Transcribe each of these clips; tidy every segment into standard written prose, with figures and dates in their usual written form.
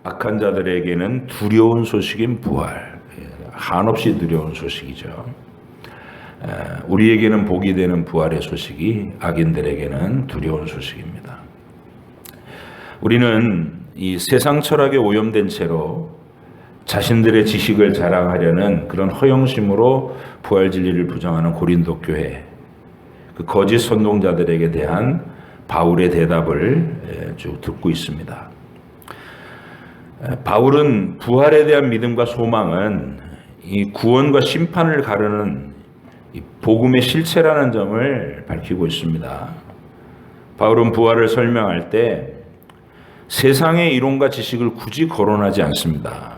악한 자들에게는 두려운 소식인 부활, 한없이 두려운 소식이죠. 우리에게는 복이 되는 부활의 소식이 악인들에게는 두려운 소식입니다. 우리는 이 세상 철학에 오염된 채로 자신들의 지식을 자랑하려는 그런 허영심으로 부활 진리를 부정하는 고린도 교회, 그 거짓 선동자들에게 대한 바울의 대답을 쭉 듣고 있습니다. 바울은 부활에 대한 믿음과 소망은 이 구원과 심판을 가르는 이 복음의 실체라는 점을 밝히고 있습니다. 바울은 부활을 설명할 때 세상의 이론과 지식을 굳이 거론하지 않습니다.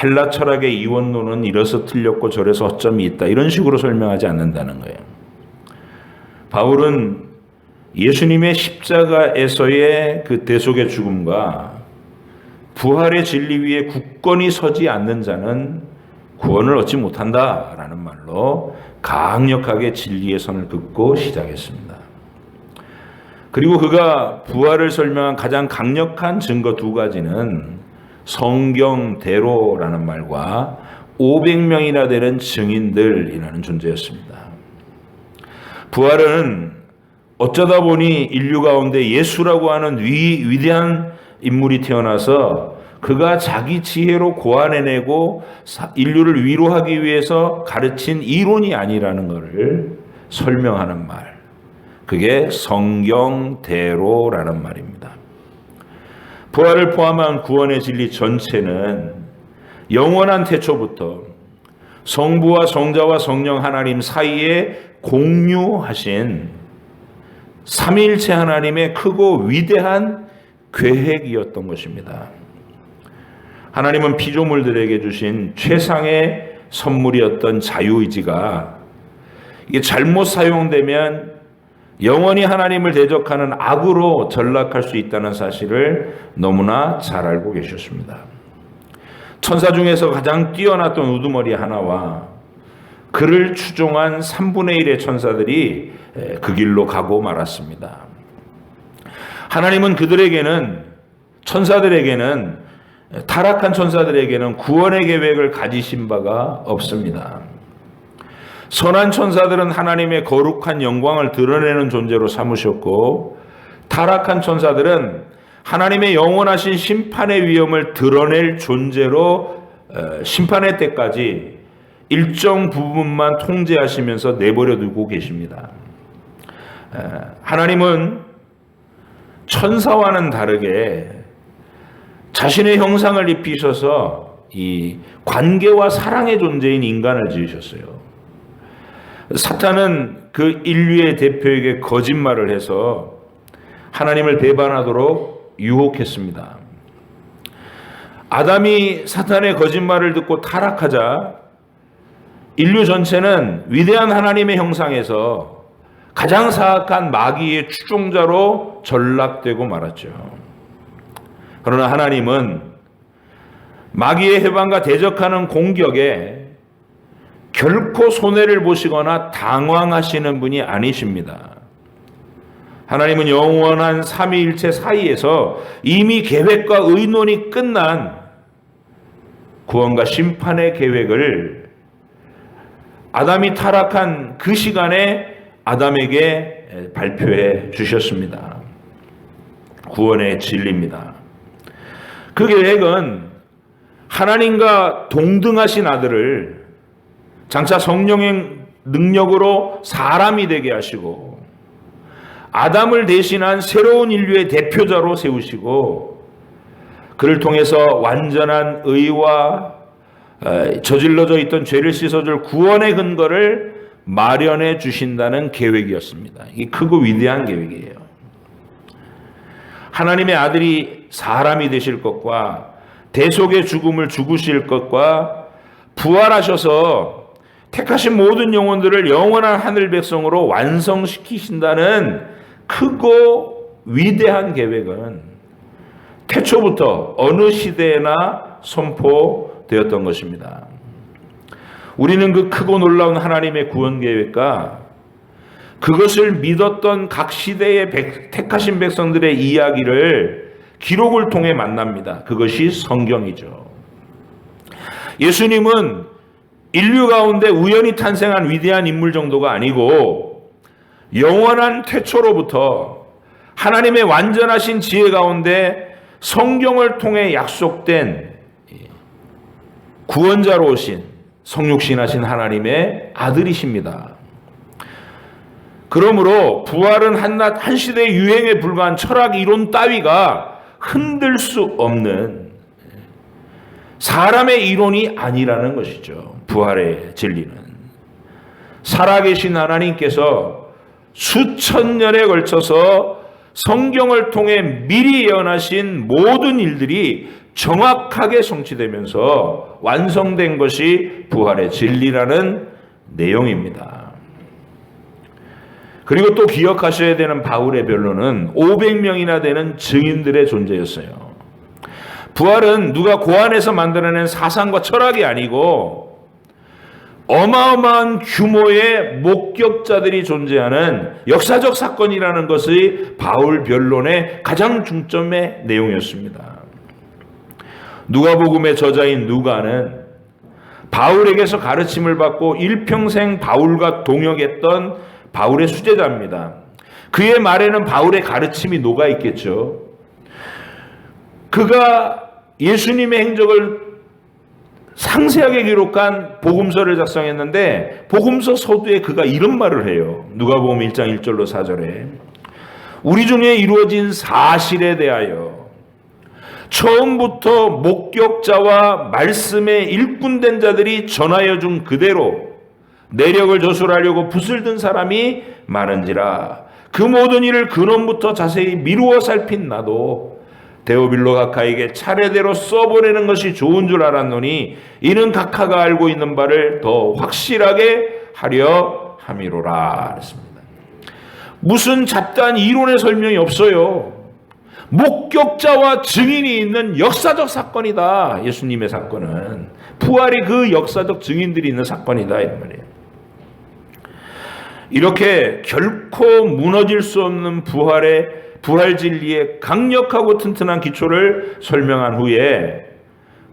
헬라 철학의 이원론은 이래서 틀렸고 저래서 허점이 있다, 이런 식으로 설명하지 않는다는 거예요. 바울은 예수님의 십자가에서의 그 대속의 죽음과 부활의 진리 위에 굳건히 서지 않는 자는 구원을 얻지 못한다라는 말로 강력하게 진리의 선을 긋고 시작했습니다. 그리고 그가 부활을 설명한 가장 강력한 증거 두 가지는 성경대로라는 말과 500명이나 되는 증인들이라는 존재였습니다. 부활은 어쩌다 보니 인류 가운데 예수라고 하는 위대한 인물이 태어나서 그가 자기 지혜로 고안해내고 인류를 위로하기 위해서 가르친 이론이 아니라는 것을 설명하는 말, 그게 성경대로라는 말입니다. 부활을 포함한 구원의 진리 전체는 영원한 태초부터 성부와 성자와 성령 하나님 사이에 공유하신 삼위일체 하나님의 크고 위대한 계획이었던 것입니다. 하나님은 피조물들에게 주신 최상의 선물이었던 자유의지가 이게 잘못 사용되면 영원히 하나님을 대적하는 악으로 전락할 수 있다는 사실을 너무나 잘 알고 계셨습니다. 천사 중에서 가장 뛰어났던 우두머리 하나와 그를 추종한 3분의 1의 천사들이 그 길로 가고 말았습니다. 하나님은 천사들에게는 타락한 천사들에게는 구원의 계획을 가지신 바가 없습니다. 선한 천사들은 하나님의 거룩한 영광을 드러내는 존재로 삼으셨고, 타락한 천사들은 하나님의 영원하신 심판의 위엄을 드러낼 존재로 심판의 때까지 일정 부분만 통제하시면서 내버려 두고 계십니다. 하나님은 천사와는 다르게 자신의 형상을 입히셔서 이 관계와 사랑의 존재인 인간을 지으셨어요. 사탄은 그 인류의 대표에게 거짓말을 해서 하나님을 배반하도록 유혹했습니다. 아담이 사탄의 거짓말을 듣고 타락하자 인류 전체는 위대한 하나님의 형상에서 가장 사악한 마귀의 추종자로 전락되고 말았죠. 그러나 하나님은 마귀의 해방과 대적하는 공격에 결코 손해를 보시거나 당황하시는 분이 아니십니다. 하나님은 영원한 삼위일체 사이에서 이미 계획과 의논이 끝난 구원과 심판의 계획을 아담이 타락한 그 시간에 아담에게 발표해 주셨습니다. 구원의 진리입니다. 그 계획은 하나님과 동등하신 아들을 장차 성령의 능력으로 사람이 되게 하시고 아담을 대신한 새로운 인류의 대표자로 세우시고 그를 통해서 완전한 의와 저질러져 있던 죄를 씻어줄 구원의 근거를 마련해 주신다는 계획이었습니다. 이게 크고 위대한 계획이에요. 하나님의 아들이 사람이 되실 것과 대속의 죽음을 죽으실 것과 부활하셔서 택하신 모든 영혼들을 영원한 하늘 백성으로 완성시키신다는 크고 위대한 계획은 태초부터 어느 시대에나 선포되었던 것입니다. 우리는 그 크고 놀라운 하나님의 구원 계획과 그것을 믿었던 각 시대의 택하신 백성들의 이야기를 기록을 통해 만납니다. 그것이 성경이죠. 예수님은 인류 가운데 우연히 탄생한 위대한 인물 정도가 아니고 영원한 태초로부터 하나님의 완전하신 지혜 가운데 성경을 통해 약속된 구원자로 오신 성육신하신 하나님의 아들이십니다. 그러므로 부활은 한 시대의 유행에 불과한 철학 이론 따위가 흔들 수 없는 사람의 이론이 아니라는 것이죠. 부활의 진리는. 살아계신 하나님께서 수천 년에 걸쳐서 성경을 통해 미리 예언하신 모든 일들이 정확하게 성취되면서 완성된 것이 부활의 진리라는 내용입니다. 그리고 또 기억하셔야 되는 바울의 변론은 500명이나 되는 증인들의 존재였어요. 부활은 누가 고안해서 만들어낸 사상과 철학이 아니고 어마어마한 규모의 목격자들이 존재하는 역사적 사건이라는 것이 바울 변론의 가장 중점의 내용이었습니다. 누가복음의 저자인 누가는 바울에게서 가르침을 받고 일평생 바울과 동역했던 바울의 수제자입니다. 그의 말에는 바울의 가르침이 녹아 있겠죠. 그가 예수님의 행적을 상세하게 기록한 복음서를 작성했는데 복음서 서두에 그가 이런 말을 해요. 누가복음 1장 1절로 4절에 우리 중에 이루어진 사실에 대하여 처음부터 목격자와 말씀에 일꾼된 자들이 전하여 준 그대로 내력을 저술하려고 붓을 든 사람이 많은지라 그 모든 일을 근원부터 자세히 미루어 살핀 나도 데오빌로 각하에게 차례대로 써보내는 것이 좋은 줄 알았노니 이는 각하가 알고 있는 바를 더 확실하게 하려 함이로라 했습니다. 무슨 잡다한 이론의 설명이 없어요. 목격자와 증인이 있는 역사적 사건이다. 예수님의 사건은 부활이 그 역사적 증인들이 있는 사건이다 이런 말이에요. 이렇게 결코 무너질 수 없는 부활 진리의 강력하고 튼튼한 기초를 설명한 후에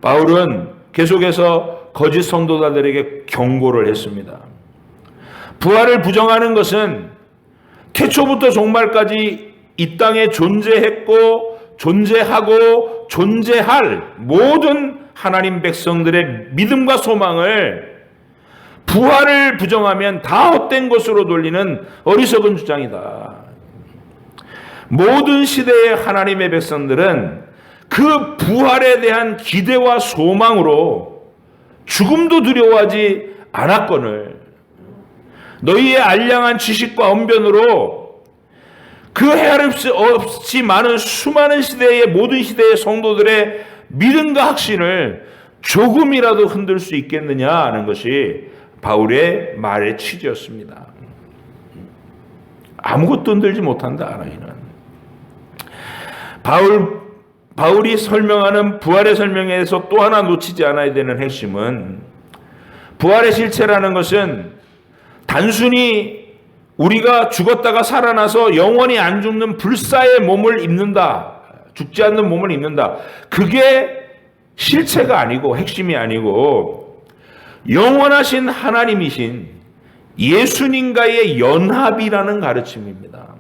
바울은 계속해서 거짓 성도자들에게 경고를 했습니다. 부활을 부정하는 것은 태초부터 종말까지 이 땅에 존재했고 존재하고 존재할 모든 하나님 백성들의 믿음과 소망을 부활을 부정하면 다 헛된 것으로 돌리는 어리석은 주장이다. 모든 시대의 하나님의 백성들은 그 부활에 대한 기대와 소망으로 죽음도 두려워하지 않았거늘 너희의 알량한 지식과 언변으로 그 헤아릴 수 없이 많은 수많은 시대의 모든 시대의 성도들의 믿음과 확신을 조금이라도 흔들 수 있겠느냐 하는 것이 바울의 말의 취지였습니다. 아무것도 흔들지 못한다 너희는. 바울이 설명하는 부활의 설명에서 또 하나 놓치지 않아야 되는 핵심은 부활의 실체라는 것은 단순히 우리가 죽었다가 살아나서 영원히 안 죽는 불사의 몸을 입는다. 죽지 않는 몸을 입는다. 그게 실체가 아니고 핵심이 아니고 영원하신 하나님이신 예수님과의 연합이라는 가르침입니다.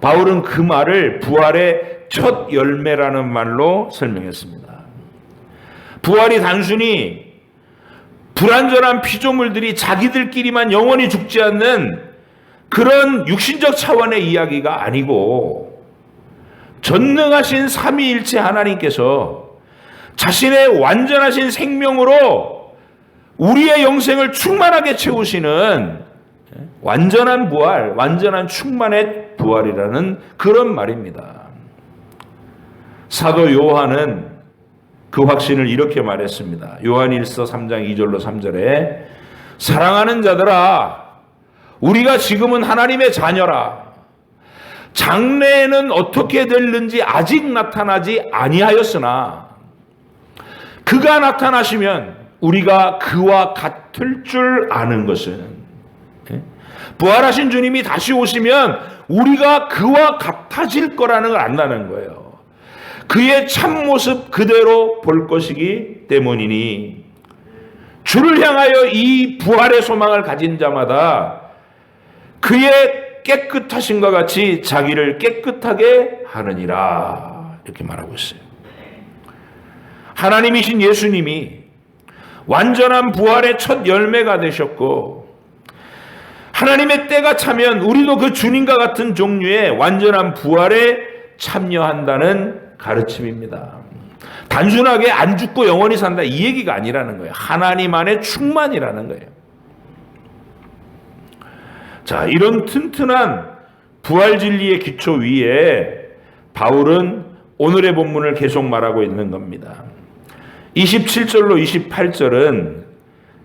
바울은 그 말을 부활의 첫 열매라는 말로 설명했습니다. 부활이 단순히 불완전한 피조물들이 자기들끼리만 영원히 죽지 않는 그런 육신적 차원의 이야기가 아니고 전능하신 삼위일체 하나님께서 자신의 완전하신 생명으로 우리의 영생을 충만하게 채우시는 완전한 부활, 완전한 충만의 부활이라는 그런 말입니다. 사도 요한은 그 확신을 이렇게 말했습니다. 요한일서 3장 2절로 3절에 사랑하는 자들아 우리가 지금은 하나님의 자녀라. 장래에는 어떻게 될는지 아직 나타나지 아니하였으나 그가 나타나시면 우리가 그와 같을 줄 아는 것은 부활하신 주님이 다시 오시면 우리가 그와 같아질 거라는 걸 안다는 거예요. 그의 참모습 그대로 볼 것이기 때문이니 주를 향하여 이 부활의 소망을 가진 자마다 그의 깨끗하심과 같이 자기를 깨끗하게 하느니라 이렇게 말하고 있어요. 하나님이신 예수님이 완전한 부활의 첫 열매가 되셨고 하나님의 때가 차면 우리도 그 주님과 같은 종류의 완전한 부활에 참여한다는 가르침입니다. 단순하게 안 죽고 영원히 산다 이 얘기가 아니라는 거예요. 하나님 안에 충만이라는 거예요. 자, 이런 튼튼한 부활 진리의 기초 위에 바울은 오늘의 본문을 계속 말하고 있는 겁니다. 27절로 28절은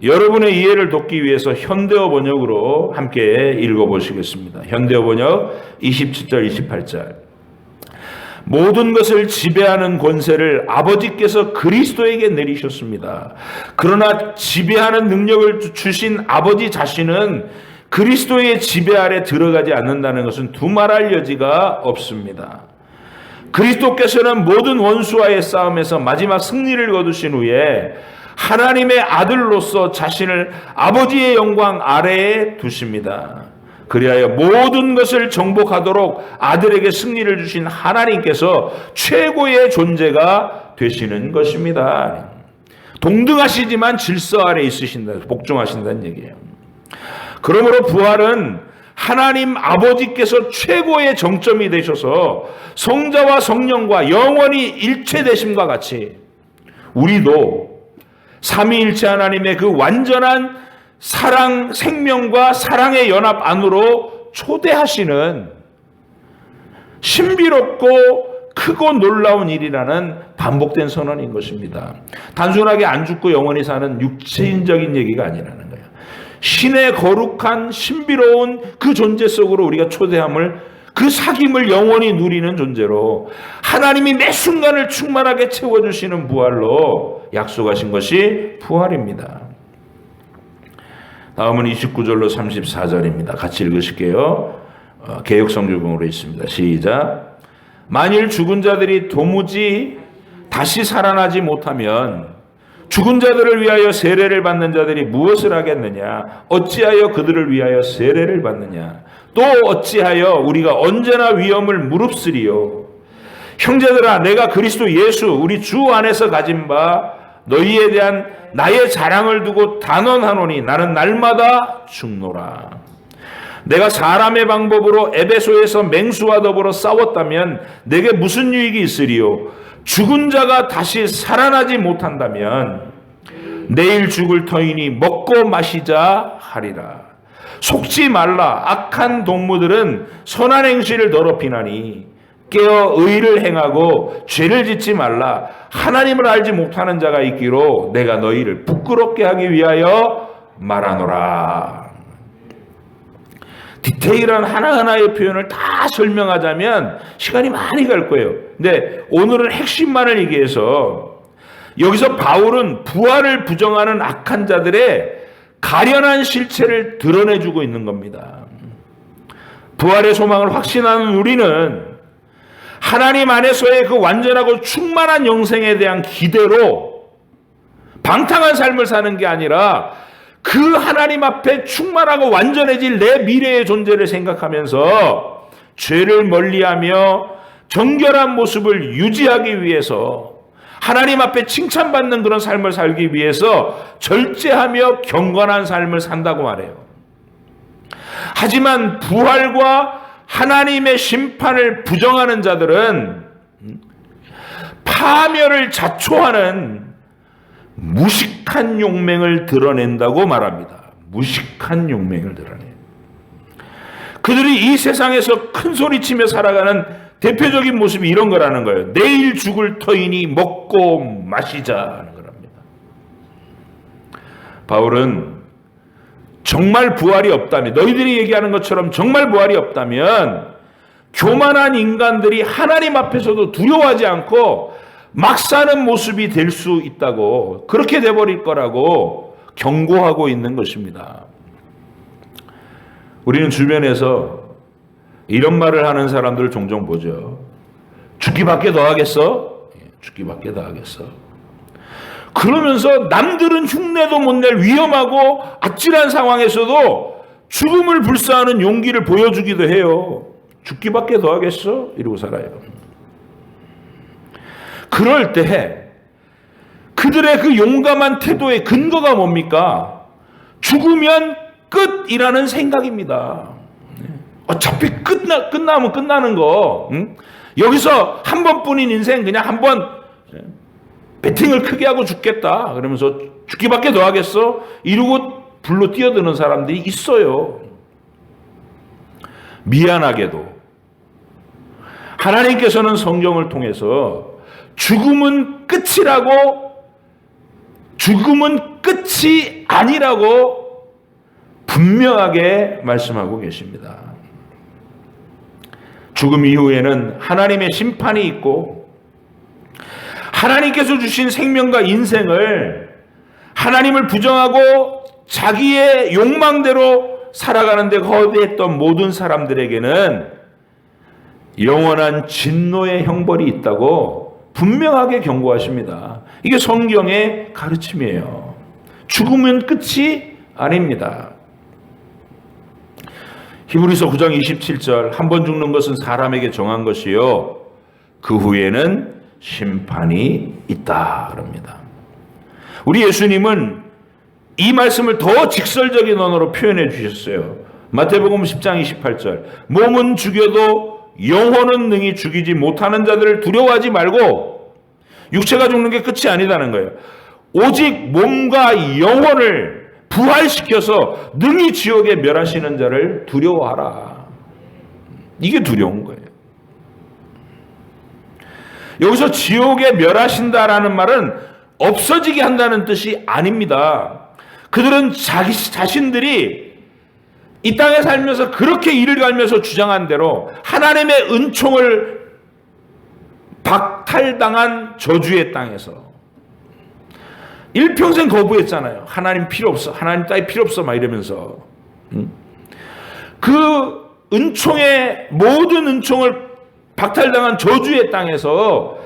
여러분의 이해를 돕기 위해서 현대어 번역으로 함께 읽어보시겠습니다. 현대어 번역 27절 28절. 모든 것을 지배하는 권세를 아버지께서 그리스도에게 내리셨습니다. 그러나 지배하는 능력을 주신 아버지 자신은 그리스도의 지배 아래 들어가지 않는다는 것은 두말할 여지가 없습니다. 그리스도께서는 모든 원수와의 싸움에서 마지막 승리를 거두신 후에 하나님의 아들로서 자신을 아버지의 영광 아래에 두십니다. 그리하여 모든 것을 정복하도록 아들에게 승리를 주신 하나님께서 최고의 존재가 되시는 것입니다. 동등하시지만 질서 아래 있으신다, 복종하신다는 얘기예요. 그러므로 부활은 하나님 아버지께서 최고의 정점이 되셔서 성자와 성령과 영원히 일체되심과 같이 우리도 삼위일체 하나님의 그 완전한 사랑, 생명과 사랑의 연합 안으로 초대하시는 신비롭고 크고 놀라운 일이라는 반복된 선언인 것입니다. 단순하게 안 죽고 영원히 사는 육체인적인 얘기가 아니라는 거예요. 신의 거룩한 신비로운 그 존재 속으로 우리가 초대함을, 그 사귐을 영원히 누리는 존재로 하나님이 매 순간을 충만하게 채워주시는 부활로 약속하신 것이 부활입니다. 다음은 29절로 34절입니다. 같이 읽으실게요. 개역성경으로 있습니다. 시작. 만일 죽은 자들이 도무지 다시 살아나지 못하면 죽은 자들을 위하여 세례를 받는 자들이 무엇을 하겠느냐? 어찌하여 그들을 위하여 세례를 받느냐? 또 어찌하여 우리가 언제나 위험을 무릅쓰리요? 형제들아, 내가 그리스도 예수 우리 주 안에서 가진 바 너희에 대한 나의 자랑을 두고 단언하노니 나는 날마다 죽노라. 내가 사람의 방법으로 에베소에서 맹수와 더불어 싸웠다면 내게 무슨 유익이 있으리요? 죽은 자가 다시 살아나지 못한다면 내일 죽을 터이니 먹고 마시자 하리라. 속지 말라. 악한 동무들은 선한 행실을 더럽히나니 깨어 의를 행하고 죄를 짓지 말라. 하나님을 알지 못하는 자가 있기로 내가 너희를 부끄럽게 하기 위하여 말하노라. 디테일한 하나하나의 표현을 다 설명하자면 시간이 많이 갈 거예요. 근데 오늘은 핵심만을 얘기해서 여기서 바울은 부활을 부정하는 악한 자들의 가련한 실체를 드러내주고 있는 겁니다. 부활의 소망을 확신하는 우리는 하나님 안에서의 그 완전하고 충만한 영생에 대한 기대로 방탕한 삶을 사는 게 아니라 그 하나님 앞에 충만하고 완전해질 내 미래의 존재를 생각하면서 죄를 멀리하며 정결한 모습을 유지하기 위해서 하나님 앞에 칭찬받는 그런 삶을 살기 위해서 절제하며 경건한 삶을 산다고 말해요. 하지만 부활과 하나님의 심판을 부정하는 자들은 파멸을 자초하는 무식한 용맹을 드러낸다고 말합니다. 무식한 용맹을 드러내요. 그들이 이 세상에서 큰 소리치며 살아가는 대표적인 모습이 이런 거라는 거예요. 내일 죽을 터이니 먹고 마시자 하는 거랍니다. 바울은 정말 부활이 없다면, 너희들이 얘기하는 것처럼 정말 부활이 없다면 교만한 인간들이 하나님 앞에서도 두려워하지 않고 막 사는 모습이 될 수 있다고, 그렇게 돼버릴 거라고 경고하고 있는 것입니다. 우리는 주변에서 이런 말을 하는 사람들을 종종 보죠. 죽기밖에 더 하겠어? 죽기밖에 더 하겠어. 그러면서 남들은 흉내도 못 낼 위험하고 아찔한 상황에서도 죽음을 불사하는 용기를 보여주기도 해요. 죽기밖에 더 하겠어? 이러고 살아요. 그럴 때 그들의 그 용감한 태도의 근거가 뭡니까? 죽으면 끝이라는 생각입니다. 어차피 끝나면 끝나는 거. 여기서 한 번뿐인 인생 그냥 한 번 배팅을 크게 하고 죽겠다. 그러면서 죽기밖에 더 하겠어? 이러고 불로 뛰어드는 사람들이 있어요. 미안하게도 하나님께서는 성경을 통해서 죽음은 끝이라고, 죽음은 끝이 아니라고 분명하게 말씀하고 계십니다. 죽음 이후에는 하나님의 심판이 있고, 하나님께서 주신 생명과 인생을 하나님을 부정하고 자기의 욕망대로 살아가는데 거대했던 모든 사람들에게는 영원한 진노의 형벌이 있다고 분명하게 경고하십니다. 이게 성경의 가르침이에요. 죽으면 끝이 아닙니다. 히브리서 9장 27절, 한 번 죽는 것은 사람에게 정한 것이요 그 후에는 심판이 있다 그럽니다. 우리 예수님은 이 말씀을 더 직설적인 언어로 표현해 주셨어요. 마태복음 10장 28절, 몸은 죽여도 영혼은 능히 죽이지 못하는 자들을 두려워하지 말고, 육체가 죽는 게 끝이 아니다는 거예요. 오직 몸과 영혼을 부활시켜서 능히 지옥에 멸하시는 자를 두려워하라. 이게 두려운 거예요. 여기서 지옥에 멸하신다라는 말은 없어지게 한다는 뜻이 아닙니다. 그들은 자신들이 이 땅에 살면서 그렇게 이를 갈면서 주장한 대로 하나님의 은총을 박탈당한 저주의 땅에서 일평생 거부했잖아요. 하나님 필요 없어. 하나님 따위 필요 없어. 막 이러면서. 그 은총의, 모든 은총을 박탈당한 저주의 땅에서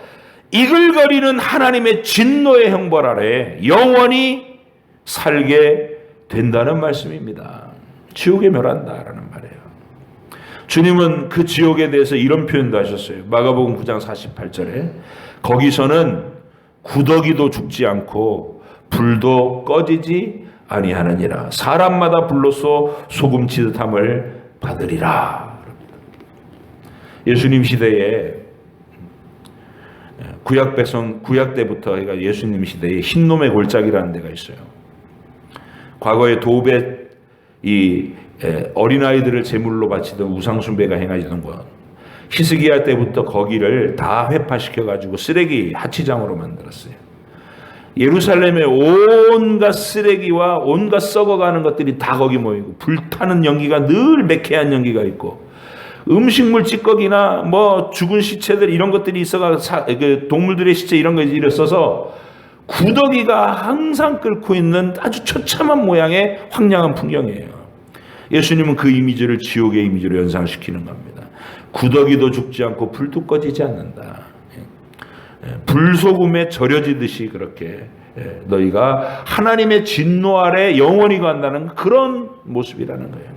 이글거리는 하나님의 진노의 형벌 아래 영원히 살게 된다는 말씀입니다. 지옥에 멸한다라는 말이에요. 주님은 그 지옥에 대해서 이런 표현도 하셨어요. 마가복음 9장 48절에 거기서는 구더기도 죽지 않고 불도 꺼지지 아니하느니라. 사람마다 불로써 소금 치듯함을 받으리라. 예수님 시대에 구약 때부터 예수님 시대에 흰놈의 골짜기라는 데가 있어요. 과거에 도벳 이 어린아이들을 제물로 바치던 우상숭배가 행하시던 곳, 히스기야 때부터 거기를 다 회파시켜가지고 쓰레기 하치장으로 만들었어요. 예루살렘의 온갖 쓰레기와 온갖 썩어가는 것들이 다 거기 모이고, 불타는 연기가 늘 매캐한 연기가 있고, 음식물 찌꺼기나 뭐 죽은 시체들 이런 것들이 있어가 동물들의 시체 이런 것이 있어서 구더기가 항상 끓고 있는 아주 처참한 모양의 황량한 풍경이에요. 예수님은 그 이미지를 지옥의 이미지로 연상시키는 겁니다. 구더기도 죽지 않고 불도 꺼지지 않는다. 불소금에 절여지듯이 그렇게 너희가 하나님의 진노 아래 영원히 간다는 그런 모습이라는 거예요.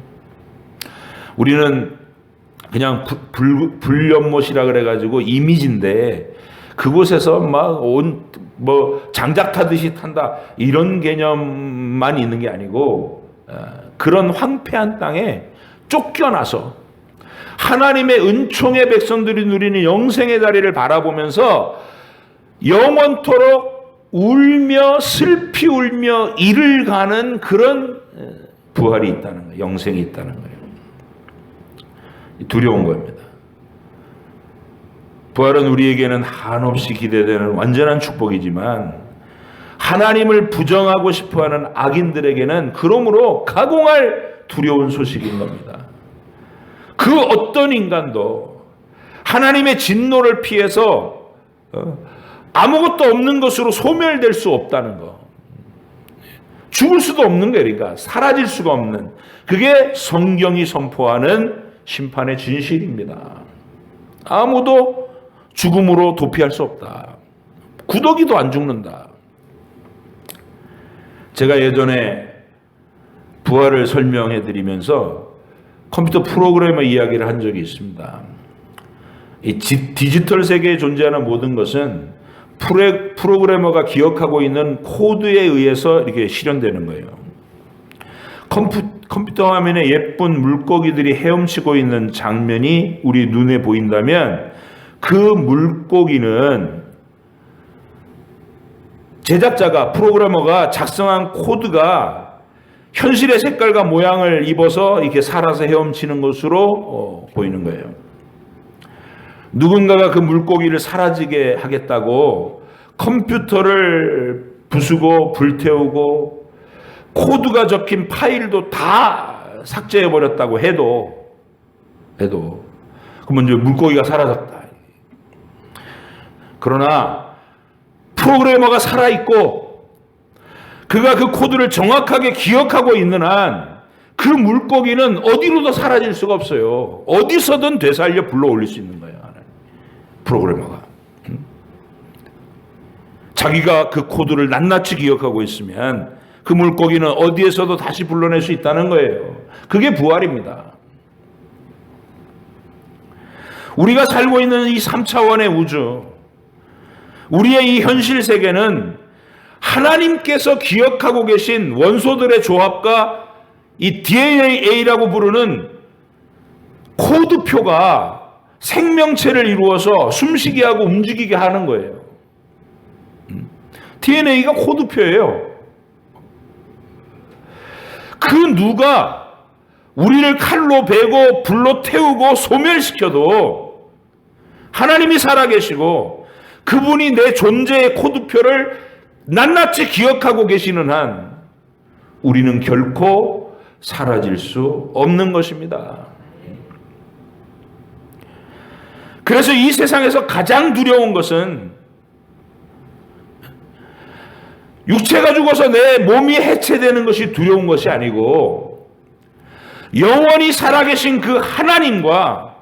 우리는 그냥 불연못이라 그래가지고 이미지인데, 그곳에서 막 장작 타듯이 탄다 이런 개념만 있는 게 아니고, 그런 황폐한 땅에 쫓겨나서 하나님의 은총의 백성들이 누리는 영생의 자리를 바라보면서 영원토록 울며 슬피 울며 이를 가는 그런 부활이 있다는 거예요. 영생이 있다는 거예요. 두려운 겁니다. 부활은 우리에게는 한없이 기대되는 완전한 축복이지만, 하나님을 부정하고 싶어하는 악인들에게는 그러므로 가공할 두려운 소식인 겁니다. 그 어떤 인간도 하나님의 진노를 피해서 아무것도 없는 것으로 소멸될 수 없다는 거. 죽을 수도 없는 거예요. 그러니까 사라질 수가 없는, 그게 성경이 선포하는 심판의 진실입니다. 아무도 죽음으로 도피할 수 없다. 구더기도 안 죽는다. 제가 예전에 부활을 설명해 드리면서 컴퓨터 프로그래머 이야기를 한 적이 있습니다. 이 디지털 세계에 존재하는 모든 것은 프로그래머가 기억하고 있는 코드에 의해서 이렇게 실현되는 거예요. 컴퓨터 화면에 예쁜 물고기들이 헤엄치고 있는 장면이 우리 눈에 보인다면 그 물고기는 제작자가, 프로그래머가 작성한 코드가 현실의 색깔과 모양을 입어서 이렇게 살아서 헤엄치는 것으로 보이는 거예요. 누군가가 그 물고기를 사라지게 하겠다고 컴퓨터를 부수고 불태우고 코드가 적힌 파일도 다 삭제해버렸다고 해도 그러면 이제 물고기가 사라졌다. 그러나 프로그래머가 살아있고 그가 그 코드를 정확하게 기억하고 있는 한 그 물고기는 어디로도 사라질 수가 없어요. 어디서든 되살려 불러올릴 수 있는 거예요. 프로그래머가. 자기가 그 코드를 낱낱이 기억하고 있으면 그 물고기는 어디에서도 다시 불러낼 수 있다는 거예요. 그게 부활입니다. 우리가 살고 있는 이 3차원의 우주, 우리의 이 현실 세계는 하나님께서 기억하고 계신 원소들의 조합과 이 DNA라고 부르는 코드표가 생명체를 이루어서 숨쉬게 하고 움직이게 하는 거예요. DNA가 코드표예요. 그 누가 우리를 칼로 베고 불로 태우고 소멸시켜도 하나님이 살아계시고 그분이 내 존재의 코드표를 낱낱이 기억하고 계시는 한 우리는 결코 사라질 수 없는 것입니다. 그래서 이 세상에서 가장 두려운 것은 육체가 죽어서 내 몸이 해체되는 것이 두려운 것이 아니고 영원히 살아계신 그 하나님과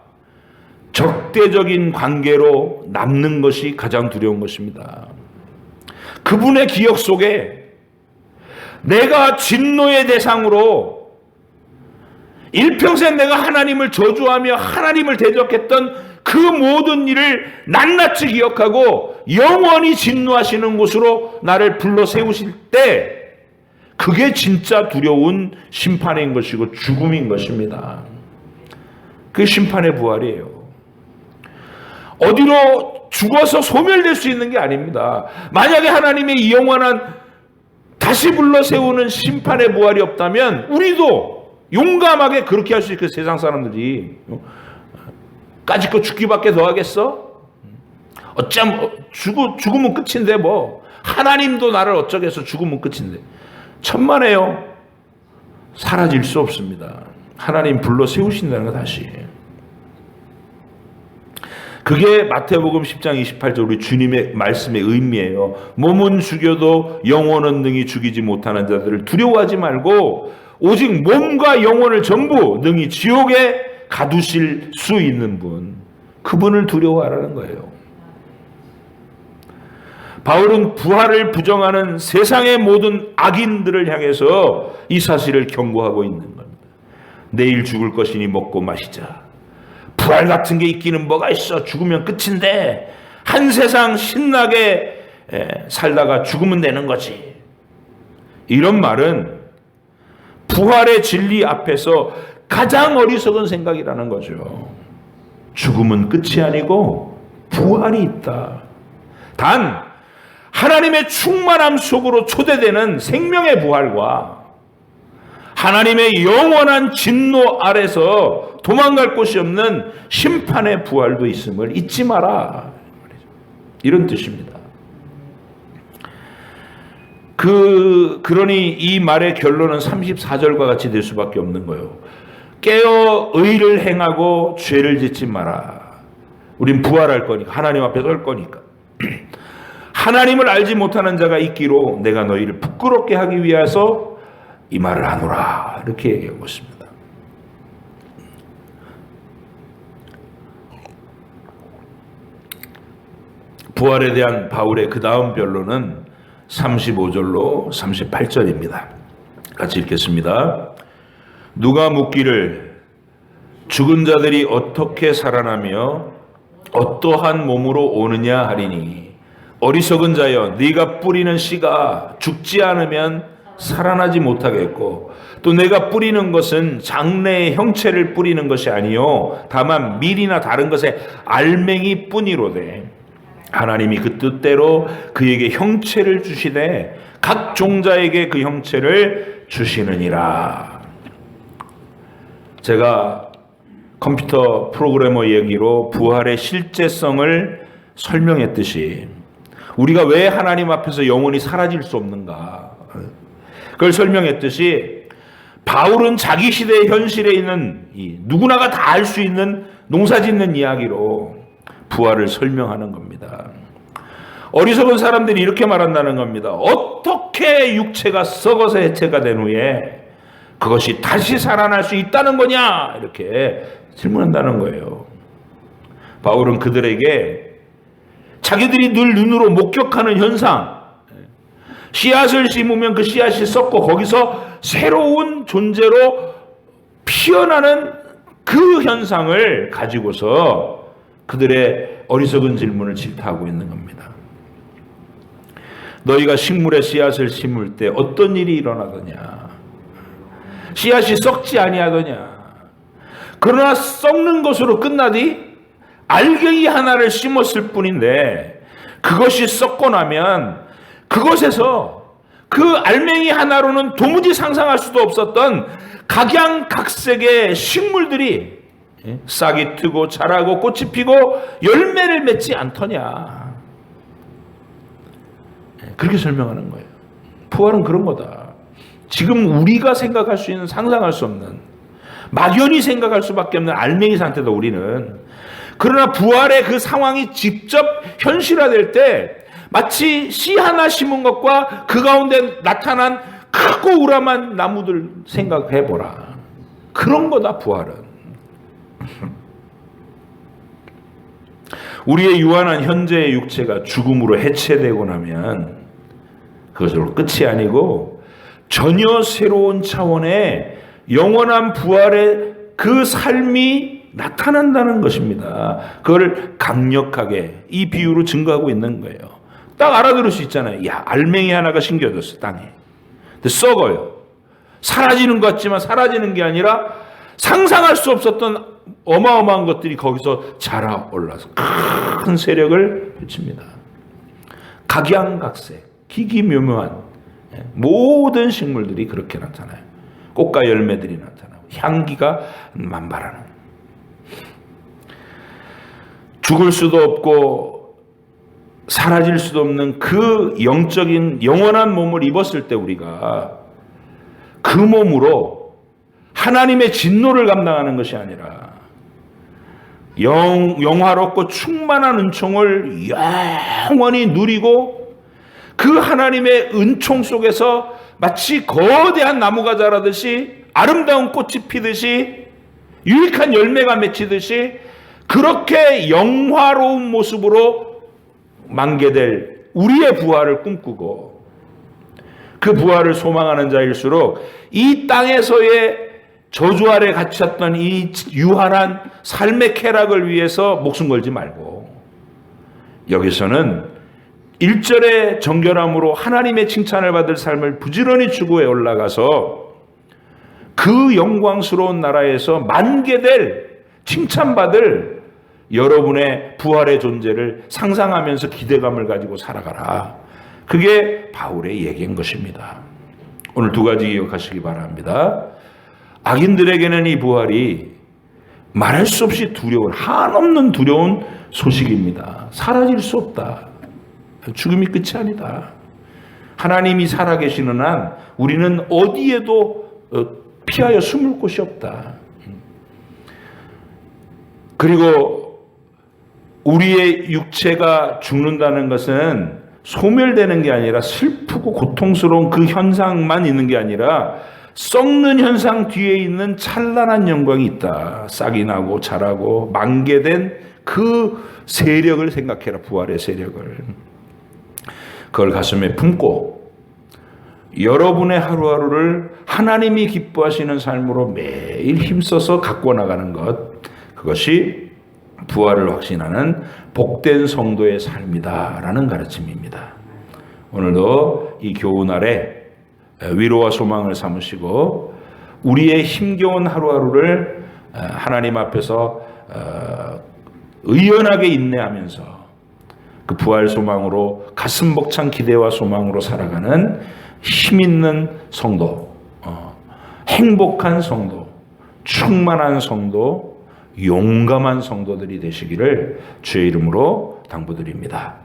적대적인 관계로 남는 것이 가장 두려운 것입니다. 그분의 기억 속에 내가 진노의 대상으로 일평생 내가 하나님을 저주하며 하나님을 대적했던 그 모든 일을 낱낱이 기억하고 영원히 진노하시는 곳으로 나를 불러 세우실 때 그게 진짜 두려운 심판인 것이고 죽음인 것입니다. 그게 심판의 부활이에요. 어디로 죽어서 소멸될 수 있는 게 아닙니다. 만약에 하나님의 이 영원한 다시 불러 세우는 심판의 부활이 없다면 우리도 용감하게 그렇게 할 수 있고 세상 사람들이 까짓거 죽기밖에 더 하겠어? 죽으면 끝인데 뭐 하나님도 나를 어쩌겠어. 죽으면 끝인데 천만에요. 사라질 수 없습니다. 하나님 불러 세우신다는 거 다시. 그게 마태복음 10장 28절 우리 주님의 말씀의 의미예요. 몸은 죽여도 영혼은 능히 죽이지 못하는 자들을 두려워하지 말고 오직 몸과 영혼을 전부 능히 지옥에 가두실 수 있는 분, 그분을 두려워하라는 거예요. 바울은 부활을 부정하는 세상의 모든 악인들을 향해서 이 사실을 경고하고 있는 겁니다. 내일 죽을 것이니 먹고 마시자. 부활 같은 게 있기는 뭐가 있어. 죽으면 끝인데 한 세상 신나게 살다가 죽으면 되는 거지. 이런 말은 부활의 진리 앞에서 가장 어리석은 생각이라는 거죠. 죽음은 끝이 아니고 부활이 있다. 단 하나님의 충만함 속으로 초대되는 생명의 부활과 하나님의 영원한 진노 아래서 도망갈 곳이 없는 심판의 부활도 있음을 잊지 마라. 이런 뜻입니다. 그러니 이 말의 결론은 34절과 같이 될 수밖에 없는 거예요. 깨어 의를 행하고 죄를 짓지 마라. 우린 부활할 거니까, 하나님 앞에 설 거니까. 하나님을 알지 못하는 자가 있기로 내가 너희를 부끄럽게 하기 위해서 이 말을 하노라. 이렇게 얘기하고 있습니다. 부활에 대한 바울의 그 다음 변론은 35절로 38절입니다. 같이 읽겠습니다. 누가 묻기를 죽은 자들이 어떻게 살아나며 어떠한 몸으로 오느냐 하리니 어리석은 자여 네가 뿌리는 씨가 죽지 않으면 살아나지 못하겠고 또 내가 뿌리는 것은 장래의 형체를 뿌리는 것이 아니요 다만 밀이나 다른 것의 알맹이 뿐이로되 하나님이 그 뜻대로 그에게 형체를 주시되 각 종자에게 그 형체를 주시느니라. 제가 컴퓨터 프로그래머 얘기로 부활의 실제성을 설명했듯이 우리가 왜 하나님 앞에서 영원히 사라질 수 없는가 그걸 설명했듯이 바울은 자기 시대의 현실에 있는 누구나가 다 알 수 있는 농사짓는 이야기로 부활을 설명하는 겁니다. 어리석은 사람들이 이렇게 말한다는 겁니다. 어떻게 육체가 썩어서 해체가 된 후에 그것이 다시 살아날 수 있다는 거냐 이렇게 질문한다는 거예요. 바울은 그들에게 자기들이 늘 눈으로 목격하는 현상, 씨앗을 심으면 그 씨앗이 썩고 거기서 새로운 존재로 피어나는 그 현상을 가지고서 그들의 어리석은 질문을 질타하고 있는 겁니다. 너희가 식물의 씨앗을 심을 때 어떤 일이 일어나더냐? 씨앗이 썩지 아니하더냐? 그러나 썩는 것으로 끝나디 알갱이 하나를 심었을 뿐인데 그것이 썩고 나면 그것에서 그 알맹이 하나로는 도무지 상상할 수도 없었던 각양각색의 식물들이 싹이 트고 자라고 꽃이 피고 열매를 맺지 않더냐. 그렇게 설명하는 거예요. 부활은 그런 거다. 지금 우리가 생각할 수 있는 상상할 수 없는 막연히 생각할 수밖에 없는 알맹이 상태다 우리는. 그러나 부활의 그 상황이 직접 현실화될 때 마치 씨 하나 심은 것과 그 가운데 나타난 크고 우람한 나무들 생각해보라. 그런 거다 부활은. 우리의 유한한 현재의 육체가 죽음으로 해체되고 나면 그것으로 끝이 아니고 전혀 새로운 차원의 영원한 부활의 그 삶이 나타난다는 것입니다. 그걸 강력하게 이 비유로 증거하고 있는 거예요. 딱 알아들을 수 있잖아요. 야, 알맹이 하나가 심겨졌어 땅에. 근데 썩어요. 사라지는 것 같지만 사라지는 게 아니라 상상할 수 없었던 어마어마한 것들이 거기서 자라 올라서 큰 세력을 펼칩니다. 각양각색, 기기묘묘한 모든 식물들이 그렇게 나타나요. 꽃과 열매들이 나타나고 향기가 만발하는. 죽을 수도 없고 사라질 수도 없는 그 영적인 영원한 몸을 입었을 때 우리가 그 몸으로 하나님의 진노를 감당하는 것이 아니라 영화롭고 충만한 은총을 영원히 누리고 그 하나님의 은총 속에서 마치 거대한 나무가 자라듯이 아름다운 꽃이 피듯이 유익한 열매가 맺히듯이 그렇게 영화로운 모습으로 만개될 우리의 부활을 꿈꾸고 그 부활을 소망하는 자일수록 이 땅에서의 저주 아래 갇혔던 이 유한한 삶의 쾌락을 위해서 목숨 걸지 말고 여기서는 1절의 정결함으로 하나님의 칭찬을 받을 삶을 부지런히 추구해 올라가서 그 영광스러운 나라에서 만개될 칭찬받을 여러분의 부활의 존재를 상상하면서 기대감을 가지고 살아가라. 그게 바울의 얘기인 것입니다. 오늘 두 가지 기억하시기 바랍니다. 악인들에게는 이 부활이 말할 수 없이 두려운, 한없는 두려운 소식입니다. 사라질 수 없다. 죽음이 끝이 아니다. 하나님이 살아계시는 한 우리는 어디에도 피하여 숨을 곳이 없다. 그리고 우리의 육체가 죽는다는 것은 소멸되는 게 아니라 슬프고 고통스러운 그 현상만 있는 게 아니라 썩는 현상 뒤에 있는 찬란한 영광이 있다. 싹이 나고 자라고 만개된 그 세력을 생각해라. 부활의 세력을. 그걸 가슴에 품고 여러분의 하루하루를 하나님이 기뻐하시는 삶으로 매일 힘써서 갖고 나가는 것, 그것이 부활을 확신하는 복된 성도의 삶이다라는 가르침입니다. 오늘도 이 교훈날에 위로와 소망을 삼으시고 우리의 힘겨운 하루하루를 하나님 앞에서 의연하게 인내하면서 그 부활 소망으로 가슴 벅찬 기대와 소망으로 살아가는 힘있는 성도, 행복한 성도, 충만한 성도, 용감한 성도들이 되시기를 주의 이름으로 당부드립니다.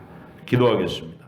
기도하겠습니다.